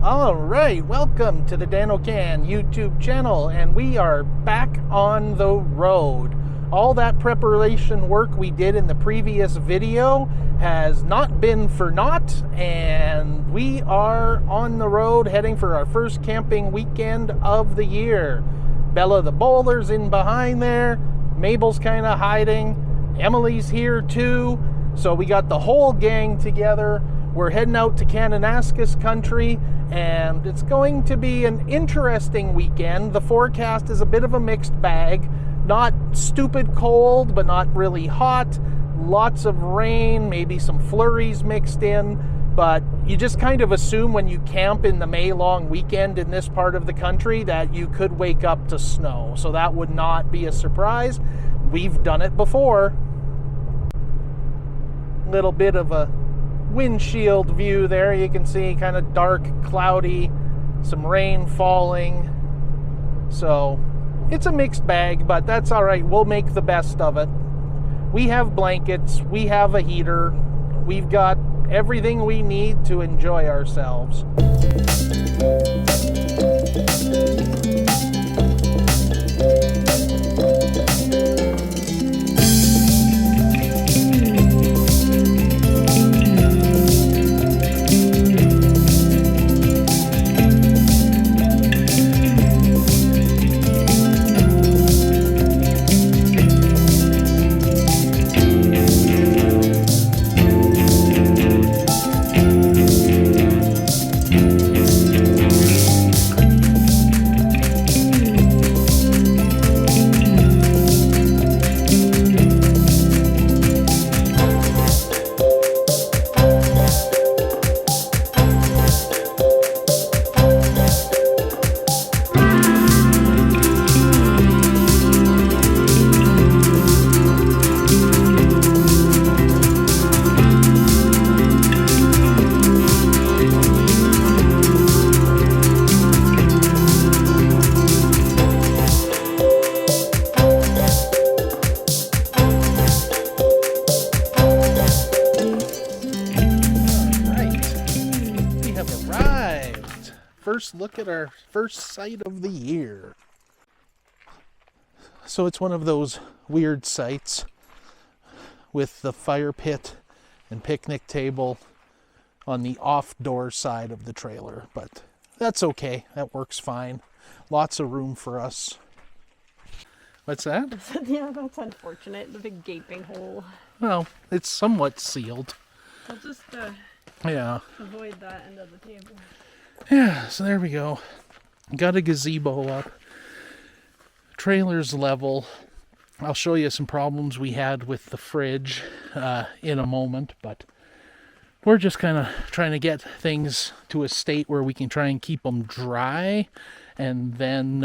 All right, welcome to the Dan O'Can YouTube channel, and we are back on the road. All that preparation work we did in the previous video has not been for naught, and we are on the road heading for our first camping weekend of the year. Bella the Boler's in behind there, Mabel's kind of hiding, Emily's here too, so we got the whole gang together. We're heading out to Kananaskis country, and it's going to be an interesting weekend. The forecast is a bit of a mixed bag. Not stupid cold, but not really hot. Lots of rain, maybe some flurries mixed in. But you just kind of assume when you camp in the May long weekend in this part of the country that you could wake up to snow. So that would not be a surprise. We've done it before. Little bit of a windshield view there. You can see kind of dark, cloudy, some rain falling. So it's a mixed bag, but that's all right. We'll make the best of it. We have blankets, we have a heater, we've got everything we need to enjoy ourselves. First look at our first sight of the year. So it's one of those weird sites with the fire pit and picnic table on the off-door side of the trailer, but that's okay. That works fine. Lots of room for us. What's that? Yeah, that's unfortunate. The big gaping hole. Well, it's somewhat sealed. I'll just avoid that end of the table. Yeah, so there we go. Got a gazebo up. Trailer's level. I'll show you some problems we had with the fridge in a moment, but we're just kind of trying to get things to a state where we can try and keep them dry, and then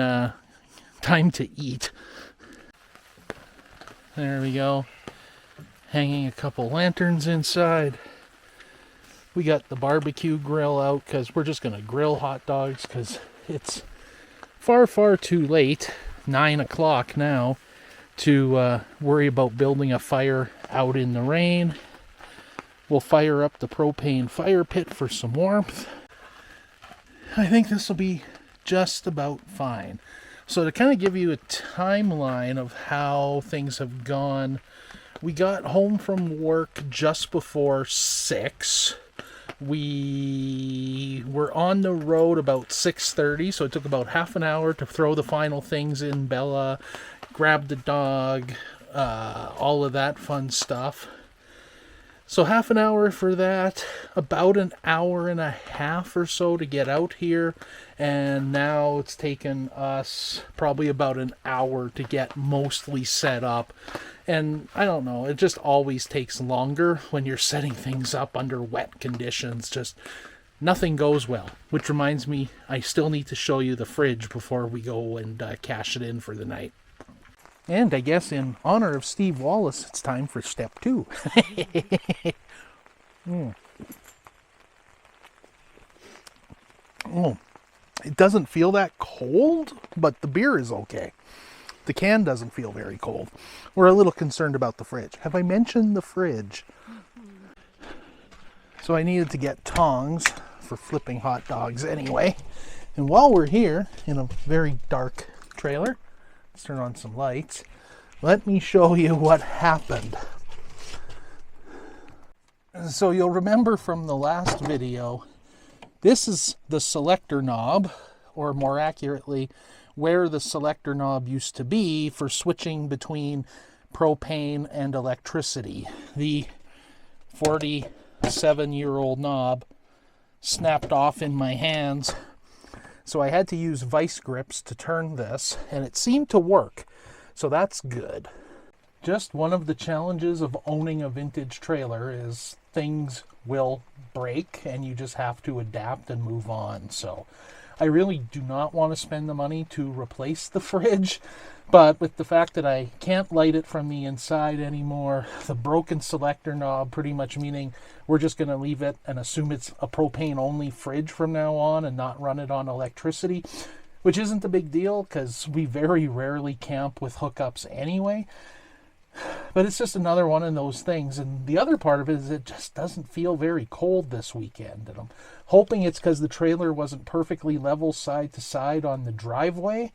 time to eat. There we go. Hanging a couple lanterns inside. We got the barbecue grill out because we're just going to grill hot dogs because it's far, far too late, 9 o'clock now, to worry about building a fire out in the rain. We'll fire up the propane fire pit for some warmth. I think this will be just about fine. So to kind of give you a timeline of how things have gone, we got home from work just before 6. We were on the road about 6:30, so it took about half an hour to throw the final things in Bella, grab the dog, all of that fun stuff. So half an hour for that, about an hour and a half or so to get out here, and now it's taken us probably about an hour to get mostly set up. And I don't know, it just always takes longer when you're setting things up under wet conditions. Just nothing goes well. Which reminds me, I still need to show you the fridge before we go and cash it in for the night. And I guess in honor of Steve Wallace, it's time for step 2. Oh, it doesn't feel that cold, but the beer is okay. The can doesn't feel very cold. We're a little concerned about the fridge. Have I mentioned the fridge? So I needed to get tongs for flipping hot dogs anyway. And while we're here in a very dark trailer, let's turn on some lights. Let me show you what happened. So you'll remember from the last video, this is the selector knob, or more accurately, where the selector knob used to be for switching between propane and electricity. The 47-year-old knob snapped off in my hands, so I had to use vice grips to turn this, and it seemed to work, so that's good. Just one of the challenges of owning a vintage trailer is things will break, and you just have to adapt and move on. So I really do not want to spend the money to replace the fridge, but with the fact that I can't light it from the inside anymore, the broken selector knob pretty much meaning we're just going to leave it and assume it's a propane-only fridge from now on and not run it on electricity, which isn't a big deal because we very rarely camp with hookups anyway. But it's just another one of those things. And the other part of it is it just doesn't feel very cold this weekend. And I'm hoping it's because the trailer wasn't perfectly level side to side on the driveway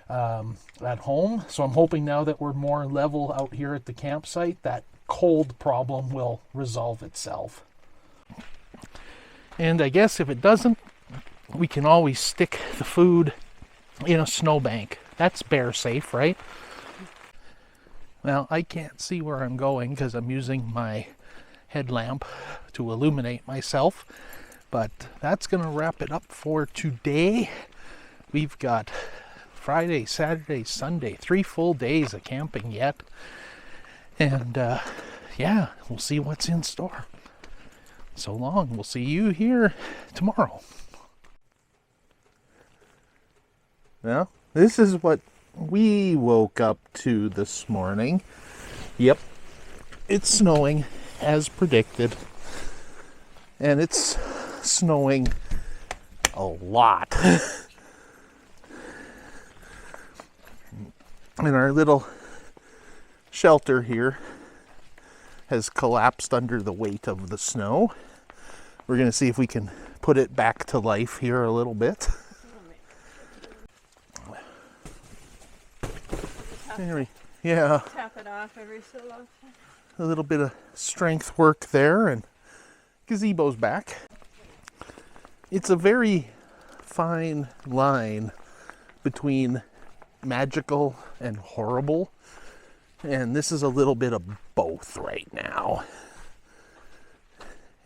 at home. So I'm hoping now that we're more level out here at the campsite, that cold problem will resolve itself. And I guess if it doesn't, we can always stick the food in a snowbank. That's bear safe, right? Well, I can't see where I'm going because I'm using my headlamp to illuminate myself. But that's going to wrap it up for today. We've got Friday, Saturday, Sunday, 3 full days of camping yet. And yeah, we'll see what's in store. So long. We'll see you here tomorrow. Well, this is what we woke up to this morning. Yep, it's snowing as predicted, and it's snowing a lot. And our little shelter here has collapsed under the weight of the snow. We're going to see if we can put it back to life here a little bit. Yeah. Tap it off every so often. A little bit of strength work there, and gazebo's back. It's a very fine line between magical and horrible, and this is a little bit of both right now.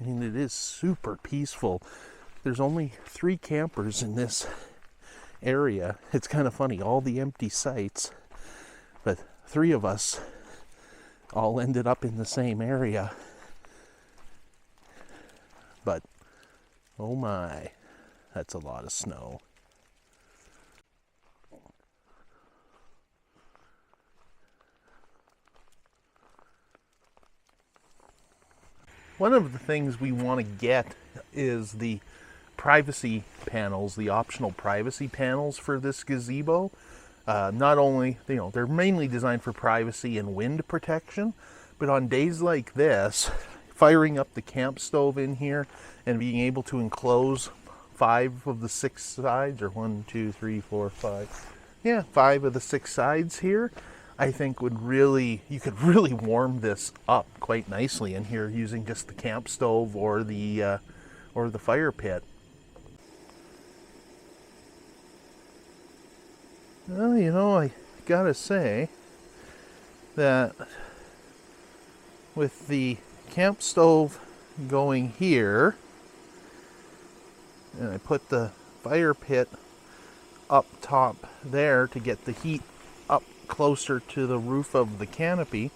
I mean, it is super peaceful. There's only 3 campers in this area. It's kind of funny, all the empty sites. But 3 of us all ended up in the same area. But, oh my, that's a lot of snow. One of the things we want to get is the privacy panels, the optional privacy panels for this gazebo. Not only, they're mainly designed for privacy and wind protection, but on days like this, firing up the camp stove in here and being able to enclose 5 of the 6 sides, or 1, 2, 3, 4, 5. Yeah, 5 of the 6 sides here, I think you could really warm this up quite nicely in here using just the camp stove or the fire pit. Well, I gotta say that with the camp stove going here, and I put the fire pit up top there to get the heat up closer to the roof of the canopy,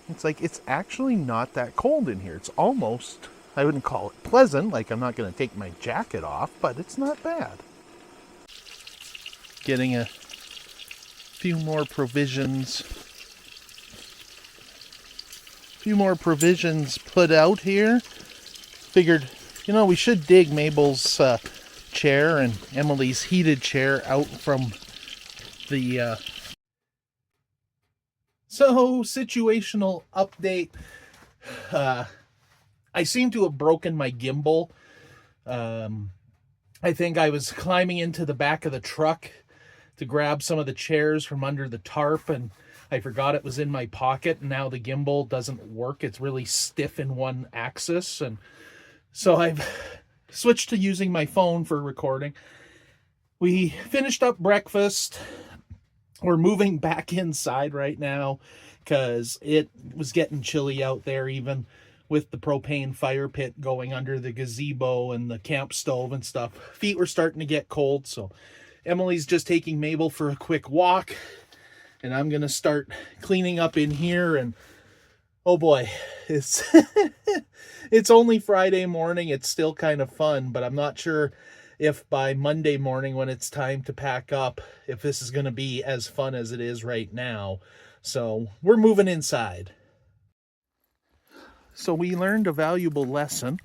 it's actually not that cold in here. It's almost, I wouldn't call it pleasant, like I'm not going to take my jacket off, but it's not bad. Getting a few more provisions put out here. Figured, we should dig Mabel's chair and Emily's heated chair out from the So, situational update. I seem to have broken my gimbal I think I was climbing into the back of the truck to grab some of the chairs from under the tarp, and I forgot it was in my pocket, and now the gimbal doesn't work. It's really stiff in one axis, and so I've switched to using my phone for recording. We finished up breakfast. We're moving back inside right now because it was getting chilly out there, even with the propane fire pit going under the gazebo and the camp stove and stuff. Feet were starting to get cold, so Emily's just taking Mabel for a quick walk, and I'm gonna start cleaning up in here. And oh boy, it's it's only Friday morning. It's still kind of fun, but I'm not sure if by Monday morning when it's time to pack up, if this is going to be as fun as it is right now. So we're moving inside. So we learned a valuable lesson,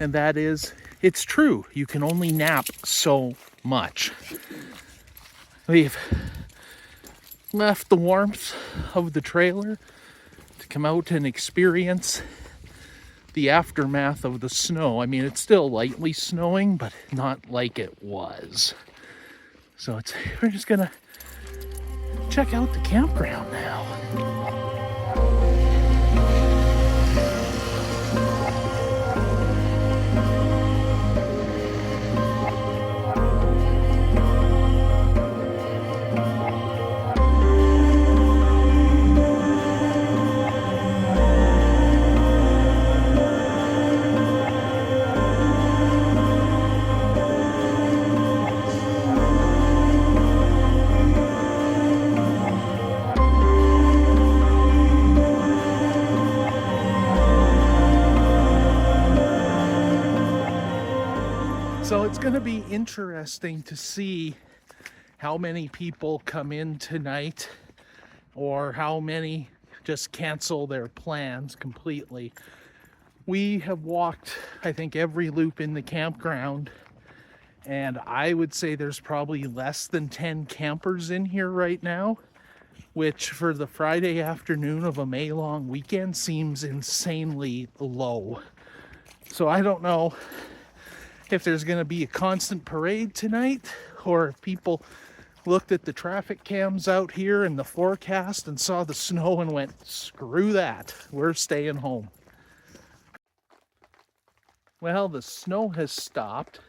and that is, it's true, you can only nap so much. We've left the warmth of the trailer to come out and experience the aftermath of the snow. I mean, it's still lightly snowing, but not like it was. So we're just gonna check out the campground now. So it's going to be interesting to see how many people come in tonight or how many just cancel their plans completely. We have walked, I think, every loop in the campground, and I would say there's probably less than 10 campers in here right now, which for the Friday afternoon of a May-long weekend seems insanely low. So I don't know if there's going to be a constant parade tonight, or if people looked at the traffic cams out here and the forecast and saw the snow and went, screw that, we're staying home. Well, the snow has stopped,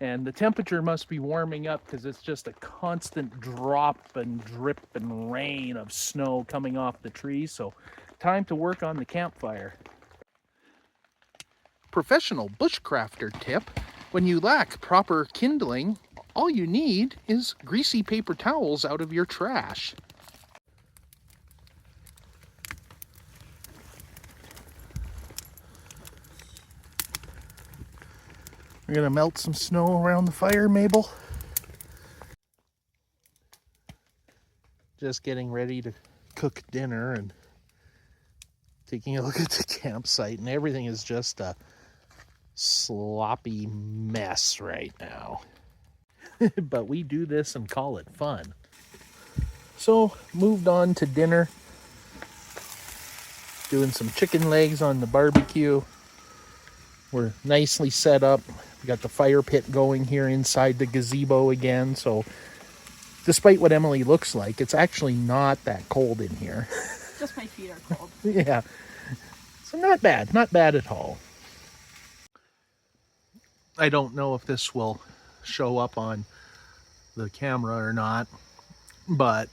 and the temperature must be warming up because it's just a constant drop and drip and rain of snow coming off the trees. So time to work on the campfire. Professional bushcrafter tip: when you lack proper kindling, all you need is greasy paper towels out of your trash. We're gonna melt some snow around the fire, Mabel. Just getting ready to cook dinner and taking a look at the campsite, and everything is just a sloppy mess right now. But we do this and call it fun. So moved on to dinner, doing some chicken legs on the barbecue. We're nicely set up. We got the fire pit going here inside the gazebo again, so despite what Emily looks like, it's actually not that cold in here. Just my feet are cold. Yeah, so not bad at all. I don't know if this will show up on the camera or not, but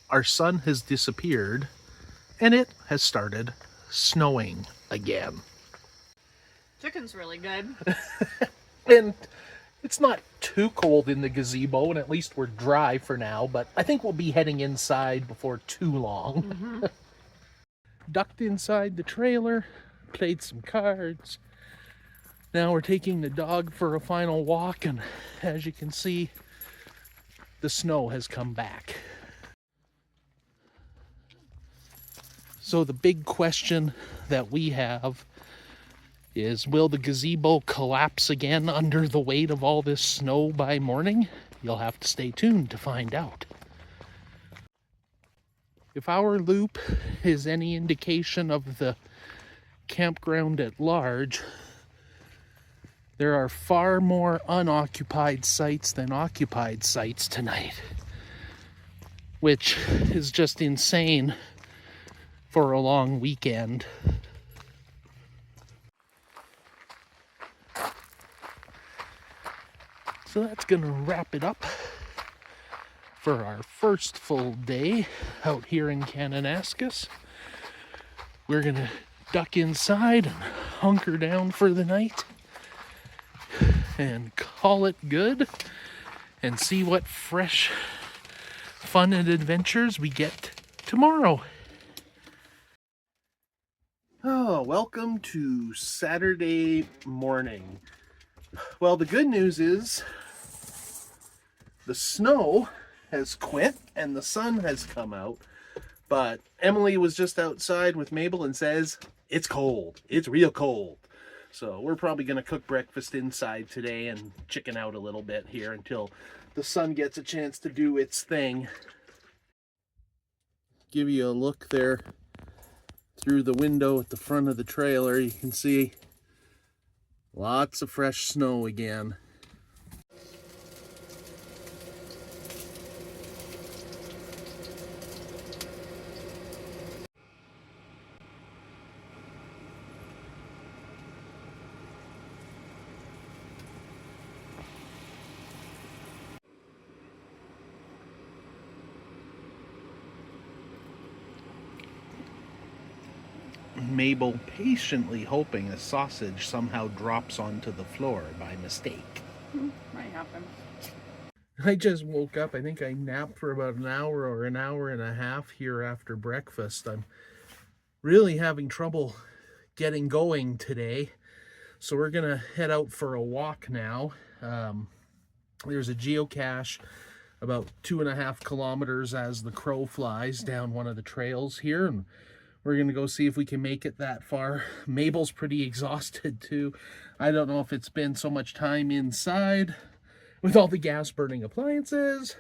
our sun has disappeared and it has started snowing again. Chicken's really good. And it's not too cold in the gazebo, and at least we're dry for now, but I think we'll be heading inside before too long. Mm-hmm. Ducked inside the trailer, played some cards. Now we're taking the dog for a final walk, and as you can see, the snow has come back. So the big question that we have is, will the gazebo collapse again under the weight of all this snow by morning? You'll have to stay tuned to find out. If our loop is any indication of the campground at large, There are far more unoccupied sites than occupied sites tonight, which is just insane for a long weekend. So that's gonna wrap it up for our first full day out here in Kananaskis. We're gonna duck inside and hunker down for the night and call it good and see what fresh fun and adventures we get tomorrow. Oh, welcome to Saturday morning. Well, the good news is the snow has quit and the sun has come out, but Emily was just outside with Mabel and says it's cold. It's real cold. So we're probably going to cook breakfast inside today and chicken out a little bit here until the sun gets a chance to do its thing. Give you a look there through the window at the front of the trailer. You can see lots of fresh snow again. Mabel patiently hoping a sausage somehow drops onto the floor by mistake. Might happen. I just woke up. I think I napped for about an hour or an hour and a half here after breakfast. I'm really having trouble getting going today. So we're going to head out for a walk now. There's a geocache about 2.5 kilometers as the crow flies down one of the trails here. And we're going to go see if we can make it that far. Mabel's pretty exhausted too. I don't know if it's been so much time inside with all the gas burning appliances,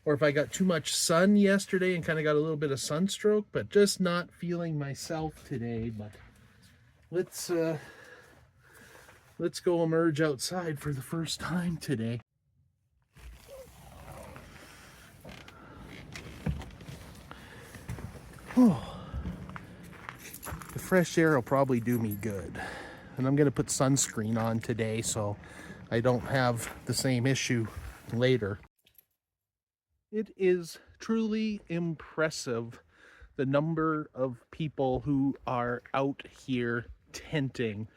or if I got too much sun yesterday and kind of got a little bit of sunstroke, but just not feeling myself today. But let's go emerge outside for the first time today. Oh. The fresh air will probably do me good. And I'm going to put sunscreen on today so I don't have the same issue later. It is truly impressive the number of people who are out here tenting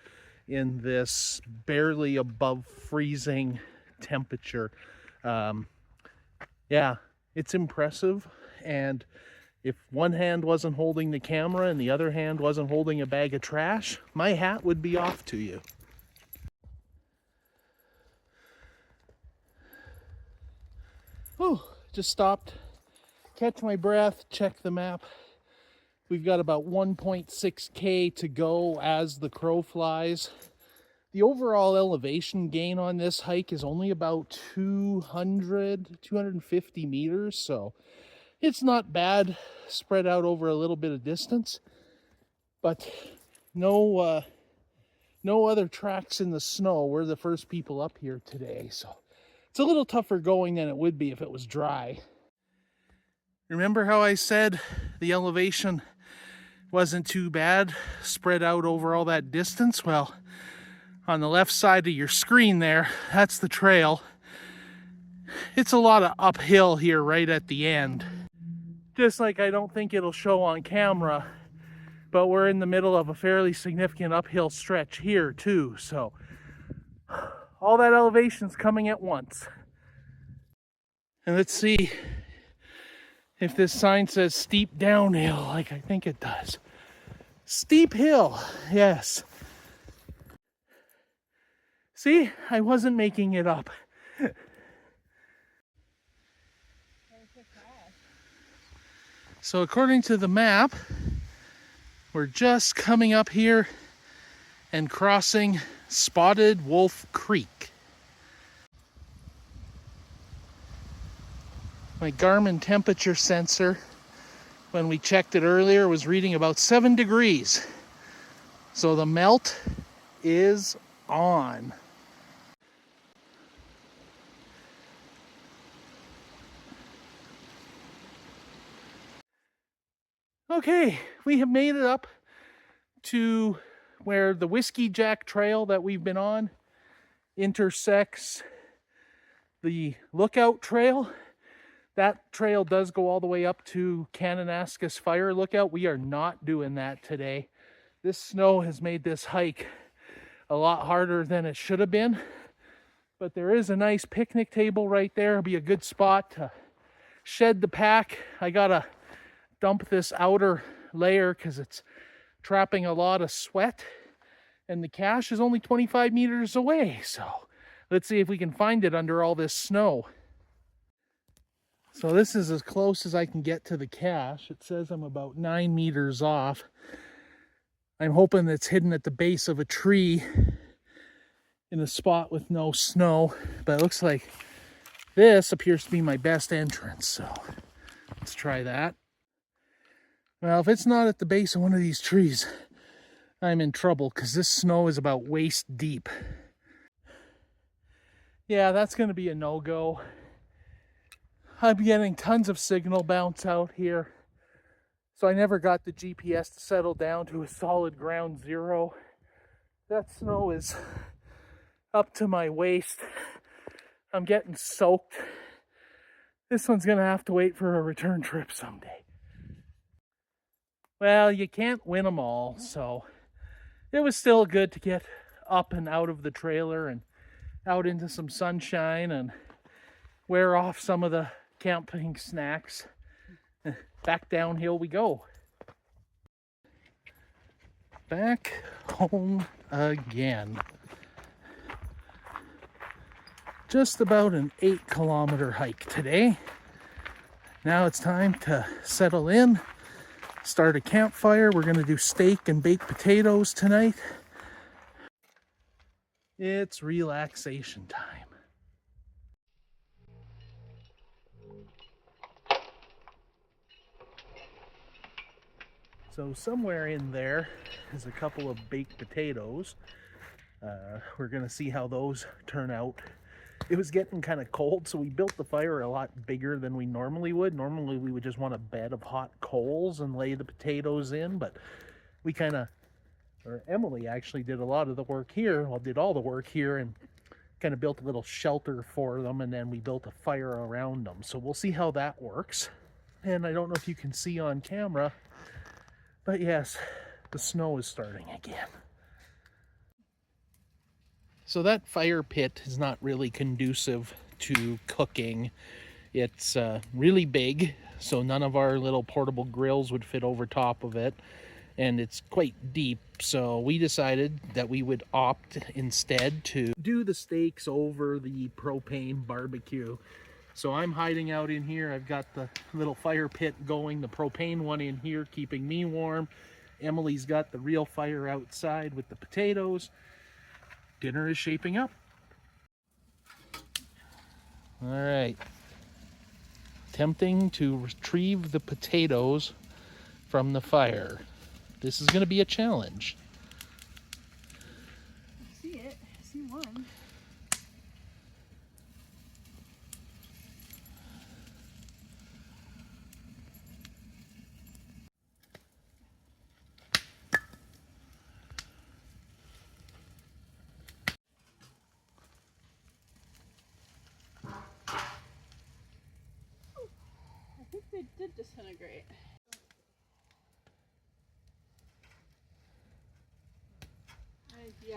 in this barely above freezing temperature. Yeah, it's impressive. And if one hand wasn't holding the camera and the other hand wasn't holding a bag of trash, my hat would be off to you. Oh, just stopped, catch my breath, check the map. We've got about 1.6K to go as the crow flies. The overall elevation gain on this hike is only about 250 meters, so it's not bad, spread out over a little bit of distance, but no other tracks in the snow. We're the first people up here today, so it's a little tougher going than it would be if it was dry. Remember how I said the elevation wasn't too bad, spread out over all that distance? Well, on the left side of your screen there, that's the trail. It's a lot of uphill here right at the end. Just like I don't think it'll show on camera, but we're in the middle of a fairly significant uphill stretch here too, so all that elevation's coming at once. And let's see if this sign says steep downhill, like I think it does. Steep hill, yes. See, I wasn't making it up. So according to the map, we're just coming up here and crossing Spotted Wolf Creek. My Garmin temperature sensor, when we checked it earlier, was reading about 7 degrees. So the melt is on. Okay, we have made it up to where the Whiskey Jack Trail that we've been on intersects the Lookout Trail. That trail does go all the way up to Kananaskis Fire Lookout. We are not doing that today. This snow has made this hike a lot harder than it should have been. But there is a nice picnic table right there. It'll be a good spot to shed the pack. I gotta dump this outer layer because it's trapping a lot of sweat. And the cache is only 25 meters away. So let's see if we can find it under all this snow. So this is as close as I can get to the cache. It says I'm about 9 meters off. I'm hoping it's hidden at the base of a tree in a spot with no snow, but it looks like this appears to be my best entrance. So let's try that. Well, if it's not at the base of one of these trees, I'm in trouble because this snow is about waist deep. Yeah, that's going to be a no-go. I'm getting tons of signal bounce out here. So I never got the GPS to settle down to a solid ground zero. That snow is up to my waist. I'm getting soaked. This one's going to have to wait for a return trip someday. Well, you can't win them all, so it was still good to get up and out of the trailer and out into some sunshine and wear off some of the camping snacks. Back downhill we go. Back home again. Just about an 8-kilometer hike today. Now it's time to settle in, start a campfire. We're going to do steak and baked potatoes tonight. It's relaxation time. So somewhere in there is a couple of baked potatoes. We're going to see how those turn out. It was getting kind of cold, so we built the fire a lot bigger than we normally would. Normally we would just want a bed of hot coals and lay the potatoes in, but we Emily actually did a lot of the work here, did all the work here, and kind of built a little shelter for them, and then we built a fire around them. So we'll see how that works. And I don't know if you can see on camera, but yes, the snow is starting again. So that fire pit is not really conducive to cooking. It's really big, so none of our little portable grills would fit over top of it. And it's quite deep, so we decided that we would opt instead to do the steaks over the propane barbecue. So I'm hiding out in here. I've got the little fire pit going, the propane one in here keeping me warm. Emily's got the real fire outside with the potatoes. Dinner is shaping up. All right. Attempting to retrieve the potatoes from the fire. This is going to be a challenge. I see it. I see one. I think they did disintegrate. Yeah.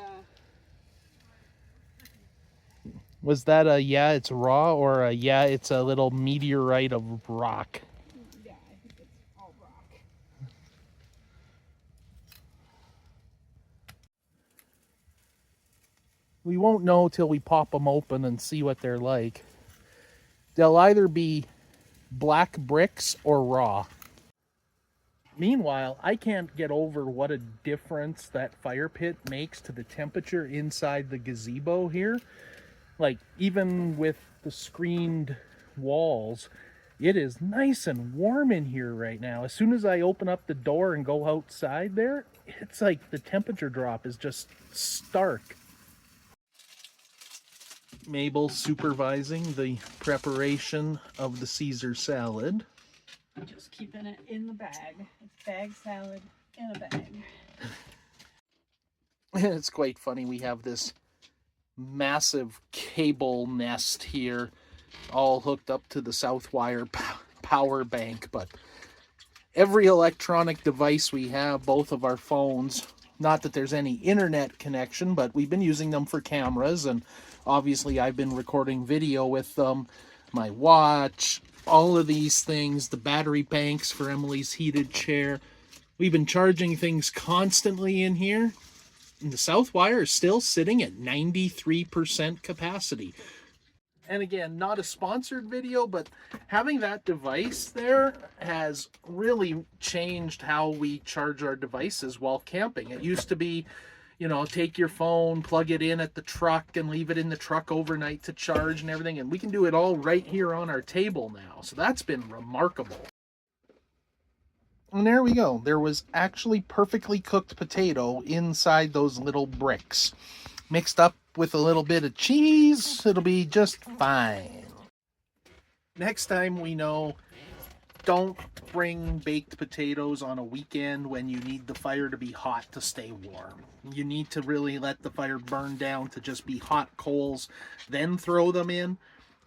Was that a yeah, it's raw, or a yeah, it's a little meteorite of rock? Yeah, I think it's all rock. We won't know till we pop them open and see what they're like. They'll either be black bricks or raw. Meanwhile, I can't get over what a difference that fire pit makes to the temperature inside the gazebo here. Like, even with the screened walls, it is nice and warm in here right now. As soon as I open up the door and go outside there, it's like the temperature drop is just stark. Mabel supervising the preparation of the Caesar salad. Just keeping it in the bag. It's bag salad in a bag. It's quite funny. We have this massive cable nest here, all hooked up to the Southwire power bank. But every electronic device we have, both of our phones, not that there's any internet connection, but we've been using them for cameras, and obviously I've been recording video with them. My watch, all of these things, the battery banks for Emily's heated chair. We've been charging things constantly in here. And the Southwire is still sitting at 93% capacity. And again, not a sponsored video, but having that device there has really changed how we charge our devices while camping. It used to be, you know, take your phone, plug it in at the truck, and leave it in the truck overnight to charge and everything. And we can do it all right here on our table now. So that's been remarkable. And there we go. There was actually perfectly cooked potato inside those little bricks. Mixed up with a little bit of cheese, it'll be just fine. Next time we know, don't bring baked potatoes on a weekend when you need the fire to be hot to stay warm. You need to really let the fire burn down to just be hot coals, then throw them in.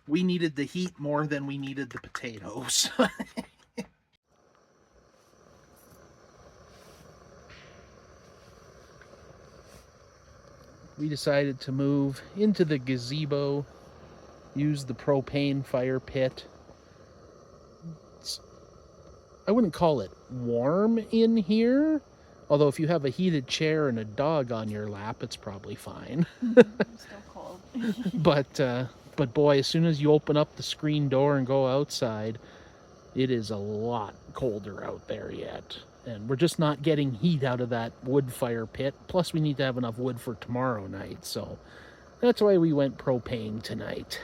We needed the heat more than we needed the potatoes. We decided to move into the gazebo, use the propane fire pit. I wouldn't call it warm in here, although if you have a heated chair and a dog on your lap, it's probably fine. It's still cold. But boy, as soon as you open up the screen door and go outside, it is a lot colder out there yet. And we're just not getting heat out of that wood fire pit. Plus, we need to have enough wood for tomorrow night. So that's why we went propane tonight.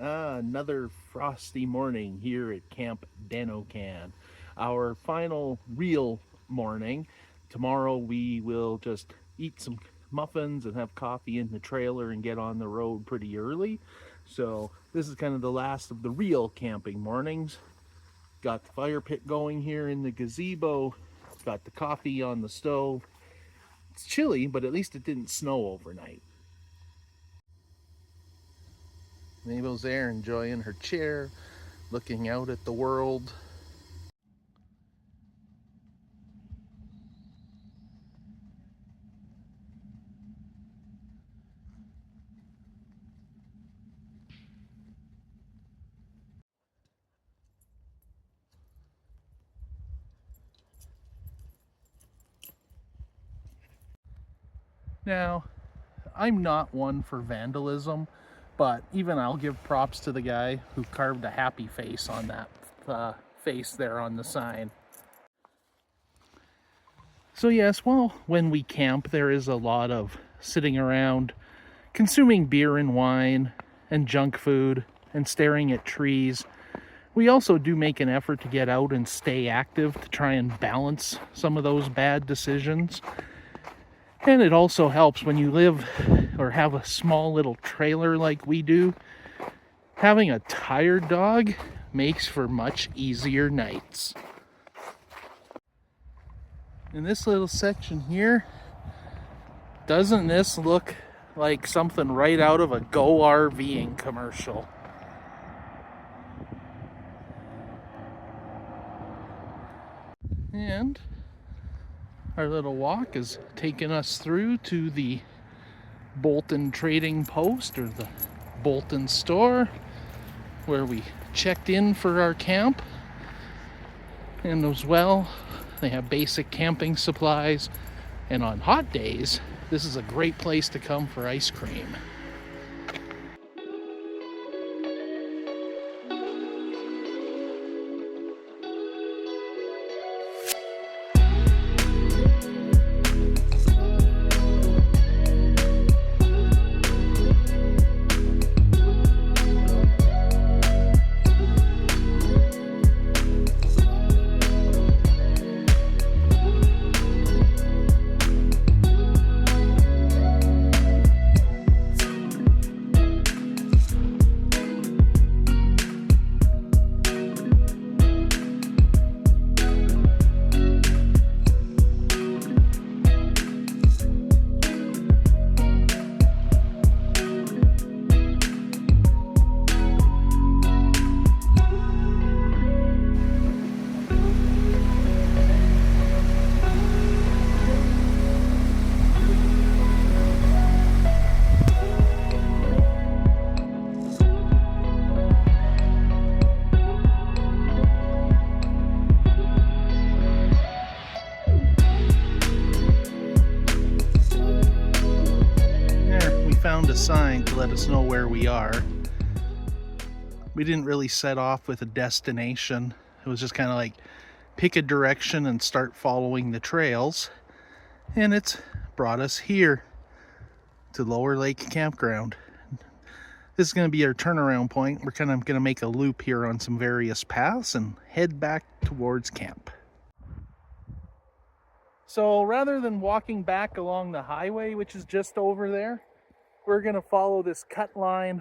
Another frosty morning here at Camp Danocan. Our final real morning. Tomorrow we will just eat some muffins and have coffee in the trailer and get on the road pretty early. So this is kind of the last of the real camping mornings. Got the fire pit going here in the gazebo. Got the coffee on the stove. It's chilly, but at least it didn't snow overnight. Mabel's there enjoying her chair, looking out at the world. Now, I'm not one for vandalism, but even I'll give props to the guy who carved a happy face on that face there on the sign. So yes, well, when we camp, there is a lot of sitting around, consuming beer and wine and junk food and staring at trees. We also do make an effort to get out and stay active to try and balance some of those bad decisions. And it also helps when you live or have a small little trailer like we do. Having a tired dog makes for much easier nights. In this little section here, doesn't this look like something right out of a Go RVing commercial? And our little walk is taking us through to the Boulton Trading Post, or the Boulton store, where we checked in for our camp. And as well, they have basic camping supplies. And on hot days, this is a great place to come for ice cream. found a sign to let us know where we are. We didn't really set off with a destination. It was just kind of like pick a direction and start following the trails. And it's brought us here to Lower Lake Campground. This is going to be our turnaround point. We're kind of going to make a loop here on some various paths and head back towards camp. So rather than walking back along the highway, which is just over there, we're going to follow this cut line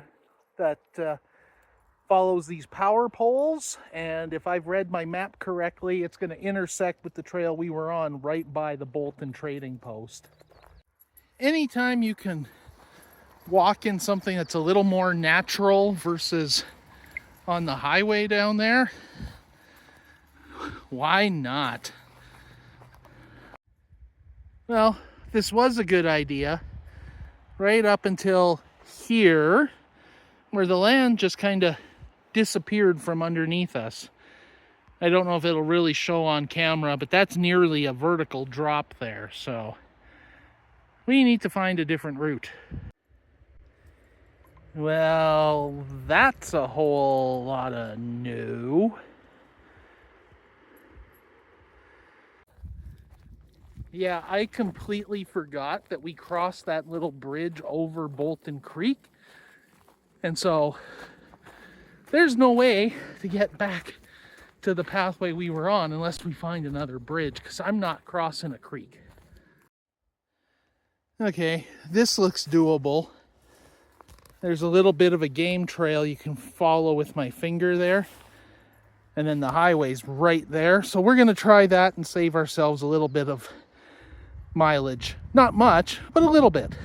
that follows these power poles. And if I've read my map correctly, it's going to intersect with the trail we were on right by the Boulton trading post. Anytime you can walk in something that's a little more natural versus on the highway down there, why not? Well, this was a good idea right up until here, where the land just kind of disappeared from underneath us. I don't know if it'll really show on camera, but that's nearly a vertical drop there, so we need to find a different route. Well, that's a whole lot of new. Yeah, I completely forgot that we crossed that little bridge over Boulton Creek. And so there's no way to get back to the pathway we were on unless we find another bridge, because I'm not crossing a creek. Okay, this looks doable. There's a little bit of a game trail you can follow with my finger there. And then the highway's right there. So we're going to try that and save ourselves a little bit of mileage. Not much, but a little bit.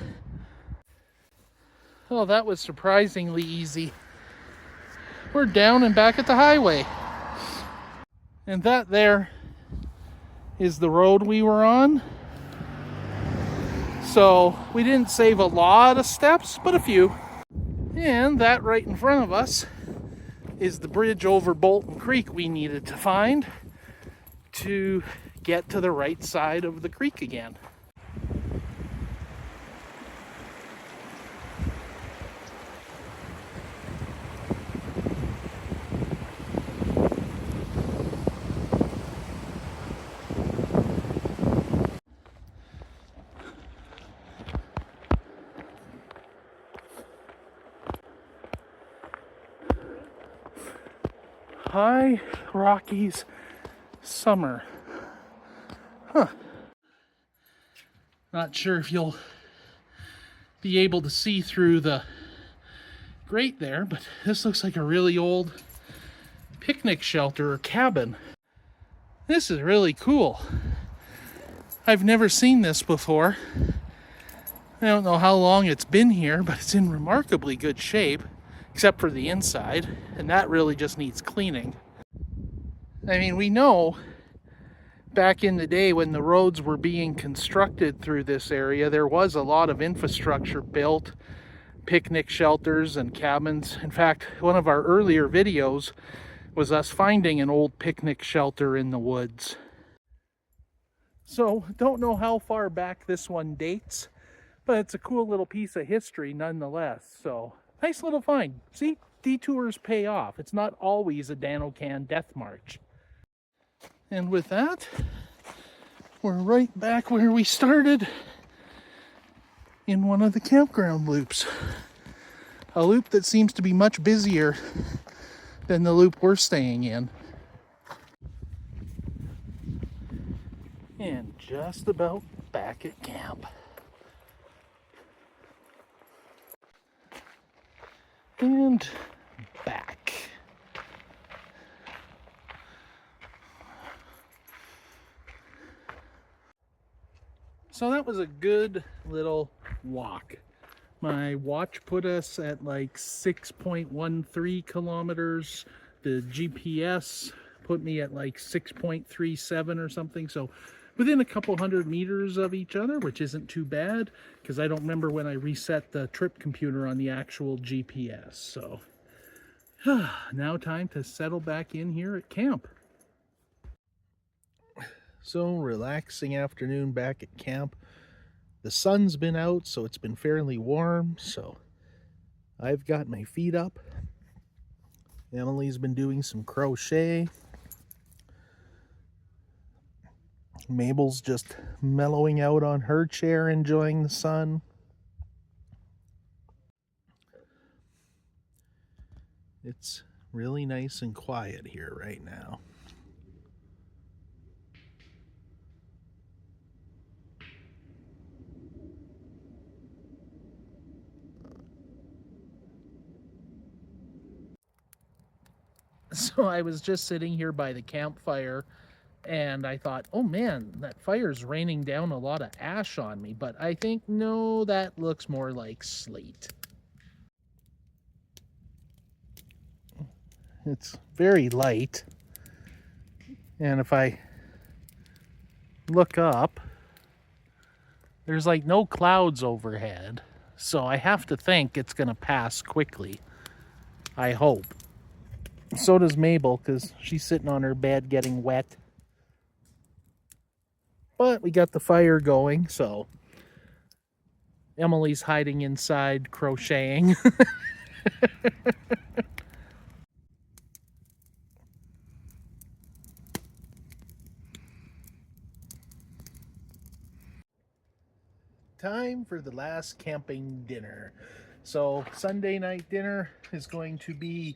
Oh, that was surprisingly easy. We're down and back at the highway. And that there is the road we were on. So we didn't save a lot of steps, but a few. And that right in front of us is the bridge over Boulton Creek we needed to find to get to the right side of the creek again. High Rockies summer. Huh. Not sure if you'll be able to see through the grate there, but this looks like a really old picnic shelter or cabin. This is really cool. I've never seen this before. I don't know how long it's been here, but it's in remarkably good shape, except for the inside, and that really just needs cleaning. I mean, we know back in the day when the roads were being constructed through this area, there was a lot of infrastructure built, picnic shelters and cabins. In fact, one of our earlier videos was us finding an old picnic shelter in the woods. So, don't know how far back this one dates, but it's a cool little piece of history nonetheless. So, nice little find. See, detours pay off. It's not always a Dan-O-Can death march. And with that, we're right back where we started in one of the campground loops. A loop that seems to be much busier than the loop we're staying in. And just about back at camp. And back. So that was a good little walk. My watch put us at like 6.13 kilometers. The GPS put me at like 6.37 or something. So within a couple hundred meters of each other, which isn't too bad, because I don't remember when I reset the trip computer on the actual GPS. So now time to settle back in here at camp. So relaxing afternoon back at camp. The sun's been out, so it's been fairly warm, so I've got my feet up. Emily's been doing some crochet. Mabel's just mellowing out on her chair, enjoying the sun. It's really nice and quiet here right now. So I was just sitting here by the campfire and I thought, oh man, that fire's raining down a lot of ash on me. But I think, no, that looks more like slate. It's very light. And if I look up, there's like no clouds overhead. So I have to think it's going to pass quickly. I hope. So does Mabel, because she's sitting on her bed getting wet. But we got the fire going, so Emily's hiding inside crocheting. Time for the last camping dinner. So Sunday night dinner is going to be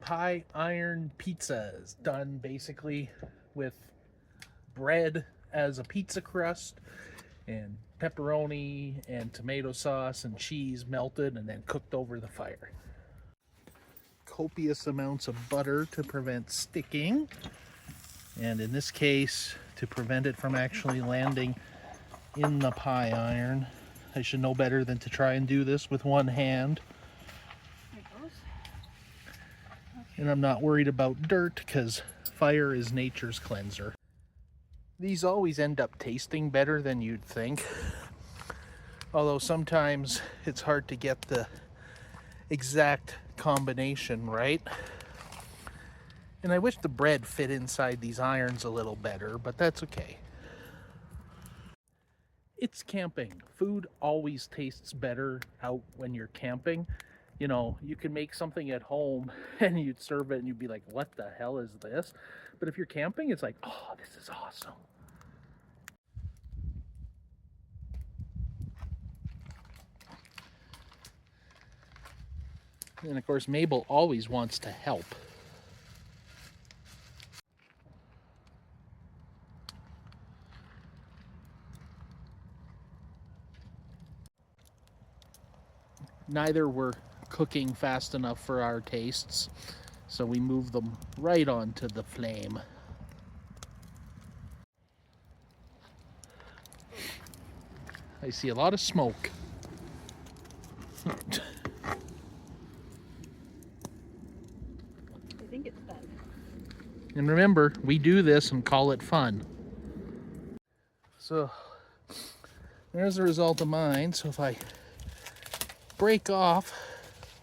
pie iron pizzas, done basically with bread as a pizza crust and pepperoni and tomato sauce and cheese melted and then cooked over the fire. Copious amounts of butter to prevent sticking, and in this case to prevent it from actually landing in the pie iron. I should know better than to try and do this with one hand. And I'm not worried about dirt because fire is nature's cleanser. These always end up tasting better than you'd think. Although sometimes it's hard to get the exact combination right. And I wish the bread fit inside these irons a little better, but that's okay. It's camping. Food always tastes better out when you're camping. You know, you can make something at home and you'd serve it and you'd be like, what the hell is this? But if you're camping, it's like, oh, this is awesome. And of course, Mabel always wants to help. Neither were cooking fast enough for our tastes, so we moved them right onto the flame. I see a lot of smoke. I think it's done. And remember, we do this and call it fun. So there's the result of mine. So if I break off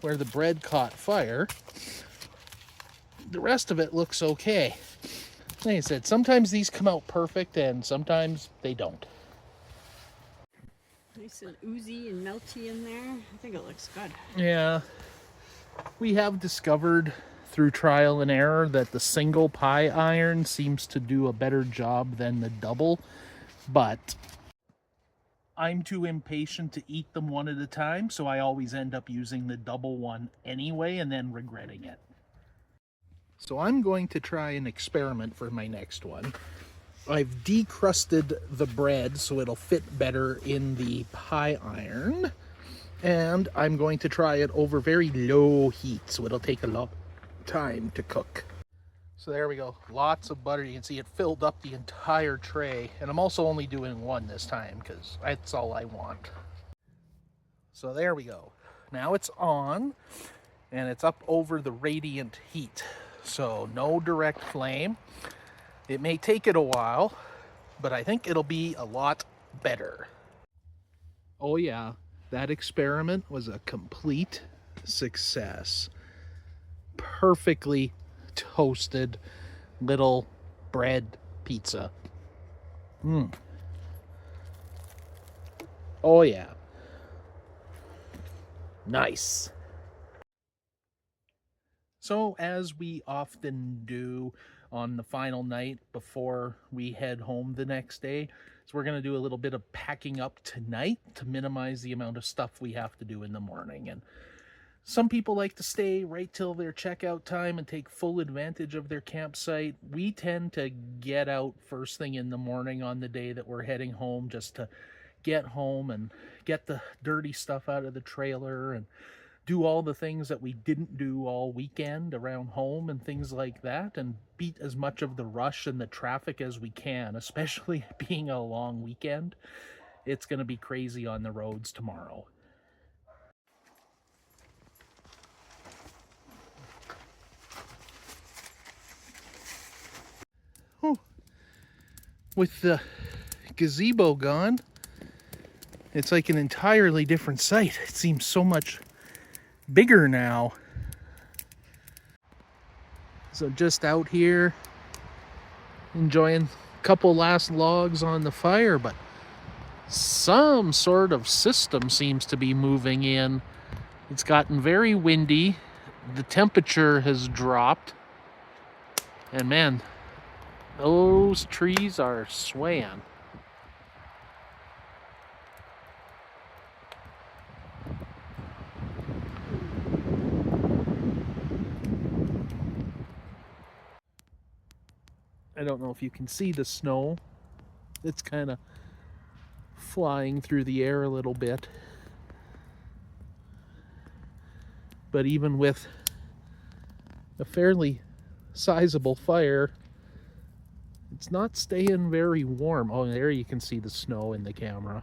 where the bread caught fire, the rest of it looks okay. Like I said, sometimes these come out perfect and sometimes they don't. Nice and oozy and melty in there. I think it looks good. Yeah. We have discovered through trial and error that the single pie iron seems to do a better job than the double, but I'm too impatient to eat them one at a time, so I always end up using the double one anyway and then regretting it. So I'm going to try an experiment for my next one. I've decrusted the bread so it'll fit better in the pie iron, and I'm going to try it over very low heat so it'll take a lot of time to cook. So there we go, lots of butter. You can see it filled up the entire tray, and I'm also only doing one this time because that's all I want. So there we go. Now it's on and it's up over the radiant heat, so no direct flame. It may take it a while, but I think it'll be a lot better. Oh yeah, that experiment was a complete success. Perfectly toasted little bread pizza. Oh yeah. Nice. So as we often do on the final night before we head home the next day, so we're going to do a little bit of packing up tonight to minimize the amount of stuff we have to do in the morning. And some people like to stay right till their checkout time and take full advantage of their campsite. We tend to get out first thing in the morning on the day that we're heading home, just to get home and get the dirty stuff out of the trailer and do all the things that we didn't do all weekend around home and things like that, and beat as much of the rush and the traffic as we can, especially being a long weekend. It's going to be crazy on the roads tomorrow. Oh, with the gazebo gone, it's like an entirely different sight. It seems so much bigger now. So just out here enjoying a couple last logs on the fire, but some sort of system seems to be moving in. It's gotten very windy. The temperature has dropped. And man, those trees are swaying. I don't know if you can see the snow. It's kind of flying through the air a little bit. But even with a fairly sizable fire, it's not staying very warm. Oh, there you can see the snow in the camera.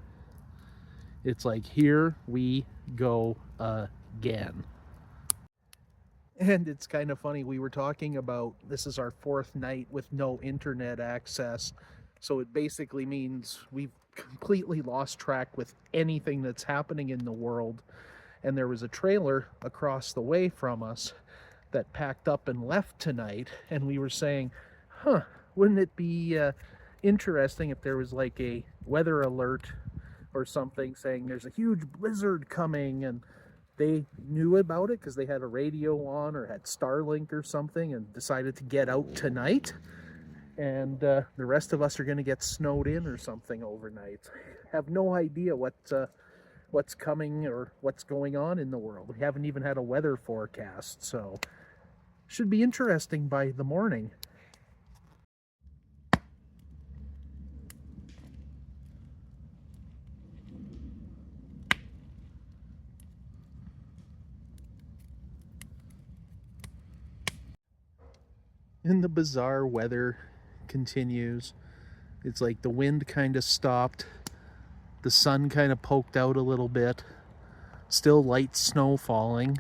It's like, here we go again. And it's kind of funny, we were talking about this is our 4th night with no internet access. So it basically means we've completely lost track with anything that's happening in the world. And there was a trailer across the way from us that packed up and left tonight. And we were saying, wouldn't it be interesting if there was like a weather alert or something saying there's a huge blizzard coming, and they knew about it because they had a radio on or had Starlink or something and decided to get out tonight. And the rest of us are going to get snowed in or something overnight. Have no idea what's coming or what's going on in the world. We haven't even had a weather forecast, so should be interesting by the morning. And the bizarre weather continues. It's like the wind kind of stopped. The sun kind of poked out a little bit. Still light snow falling.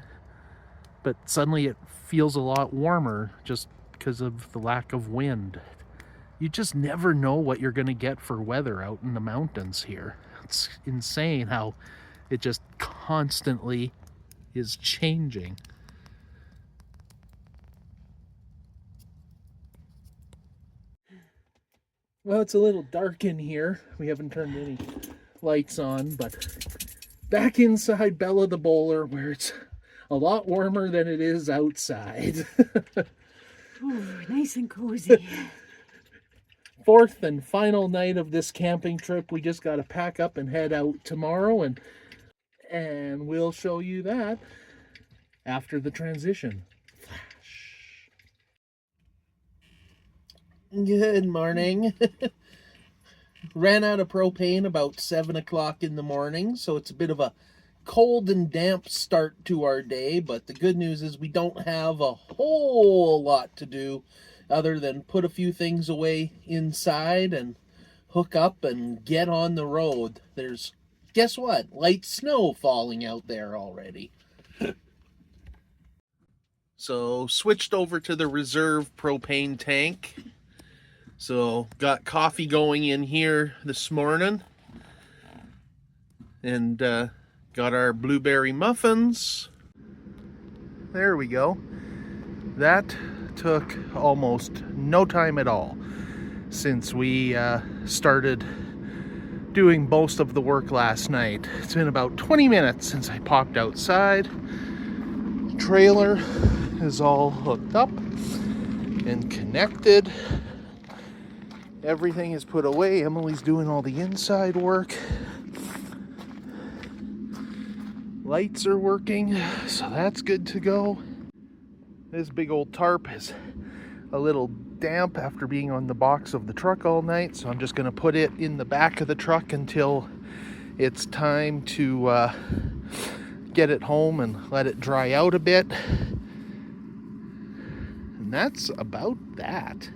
But suddenly it feels a lot warmer just because of the lack of wind. You just never know what you're going to get for weather out in the mountains here. It's insane how it just constantly is changing. Well, it's a little dark in here. We haven't turned any lights on, but back inside Bella the Boler, where it's a lot warmer than it is outside. Ooh, nice and cozy. 4th and final night of this camping trip. We just got to pack up and head out tomorrow, and we'll show you that after the transition. Good morning. Ran out of propane about 7 o'clock in the morning, so it's a bit of a cold and damp start to our day, but the good news is we don't have a whole lot to do other than put a few things away inside and hook up and get on the road. There's, guess what? Light snow falling out there already. So switched over to the reserve propane tank. So got coffee going in here this morning, and got our blueberry muffins. There we go. That took almost no time at all since we started doing most of the work last night. It's been about 20 minutes since I popped outside. The trailer is all hooked up and connected. Everything is put away. Emily's doing all the inside work. Lights are working, so that's good to go. This big old tarp is a little damp after being on the box of the truck all night, so I'm just going to put it in the back of the truck until it's time to get it home and let it dry out a bit. And that's about that.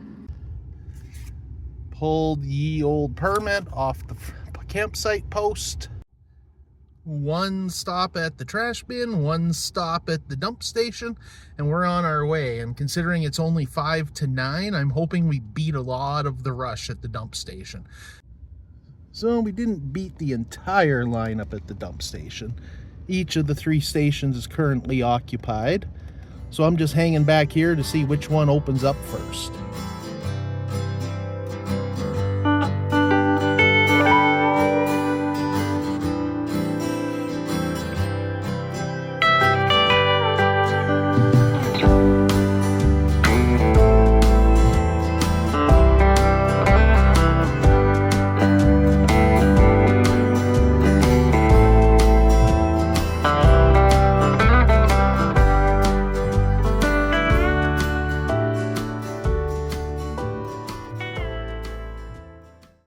Pulled ye old permit off the campsite post. One stop at the trash bin, one stop at the dump station, and we're on our way. And considering it's only 5 to 9, I'm hoping we beat a lot of the rush at the dump station. So we didn't beat the entire lineup at the dump station. Each of the 3 stations is currently occupied. So I'm just hanging back here to see which one opens up first.